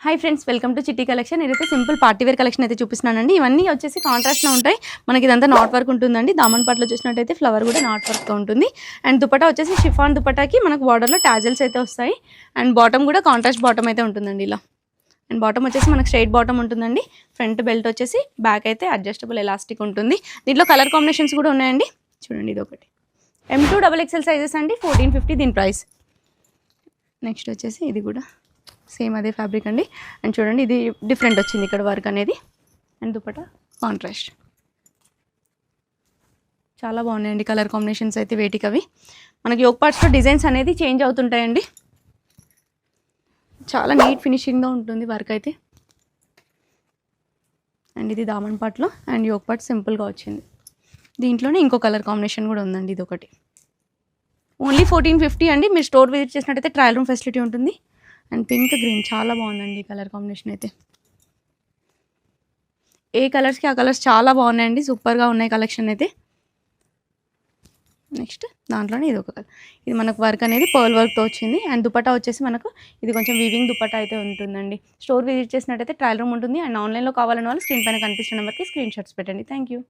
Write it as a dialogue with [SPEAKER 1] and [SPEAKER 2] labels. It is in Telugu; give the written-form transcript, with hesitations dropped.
[SPEAKER 1] హాయ్ ఫ్రెండ్స్, వెల్కమ్ టు చిట్టి కలెక్షన్. ఇదైతే సింపుల్ పార్టీ వేర్ కలెక్షన్ అయితే చూపిస్తున్నానండి. ఇవన్నీ వచ్చేసి కాంట్రాస్ట్లో ఉంటాయి. మనకి ఇదంతా నాట్ వర్క్ ఉంటుందండి. దామన్ పాటలో చూసినట్టయితే ఫ్లవర్ కూడా నాట్ వర్క్తో ఉంటుంది. అండ్ దుపట్టా వచ్చేసి షిఫాన్ దుపట్టాకి మనకు బార్డర్లో టాజల్స్ అయితే వస్తాయి. అండ్ బాటమ్ కూడా కాంట్రాస్ట్ బాటమ్ అయితే ఉంటుందండి ఇలా. అండ్ బాటమ్ వచ్చేసి మనకు స్ట్రైట్ బాటమ్ ఉంటుందండి. ఫ్రంట్ బెల్ట్ వచ్చేసి బ్యాక్ అయితే అడ్జస్టబుల్ ఎలాస్టిక్ ఉంటుంది. దీంట్లో కలర్ కాంబినేషన్స్ కూడా ఉన్నాయండి. చూడండి, ఇది ఒకటి M2XXL సైజెస్ అండి. 1450 దీని ప్రైస్. నెక్స్ట్ వచ్చేసి ఇది కూడా సేమ్ అదే ఫ్యాబ్రిక్ అండి. అండ్ చూడండి, ఇది డిఫరెంట్ వచ్చింది ఇక్కడ వర్క్ అనేది. అండ్ దుపట్టా కాంట్రాస్ట్ చాలా బాగున్నాయండి. కలర్ కాంబినేషన్స్ అయితే వేటికి అవి. మనకి యోక్ పార్ట్స్లో డిజైన్స్ అనేది చేంజ్ అవుతుంటాయండి. చాలా నీట్ ఫినిషింగ్గా ఉంటుంది వర్క్ అయితే. అండ్ ఇది దామన్ పార్ట్లో అండ్ యోక్ పార్ట్ సింపుల్గా వచ్చింది. దీంట్లోనే ఇంకో కలర్ కాంబినేషన్ కూడా ఉందండి. ఇది ఒకటి ఓన్లీ 1450 అండి. మీరు స్టోర్ విజిట్ చేసినట్టయితే ట్రయల్ రూమ్ ఫెసిలిటీ ఉంటుంది. అండ్ పింక్ గ్రీన్ చాలా బాగుందండి కలర్ కాంబినేషన్ అయితే. ఏ కలర్స్కి ఆ కలర్స్ చాలా బాగున్నాయండి. సూపర్గా ఉన్నాయి కలెక్షన్ అయితే. నెక్స్ట్ దాంట్లోనే ఇది ఒక కలర్. ఇది మనకు వర్క్ అనేది పర్ల్ వర్క్తో వచ్చింది. అండ్ దుపట్టా వచ్చేసి మనకు ఇది కొంచెం వీవింగ్ దుపట్టా అయితే ఉంటుందండి. స్టోర్ విజిట్ చేసినట్టయితే ట్రయల్ రూమ్ ఉంటుంది. అండ్ ఆన్లైన్లో కావాలన్న వాళ్ళు స్క్రీన్ పైన కనిపిస్తున్న నెంబర్కి స్క్రీన్ షాట్స్ పెట్టండి. Thank you.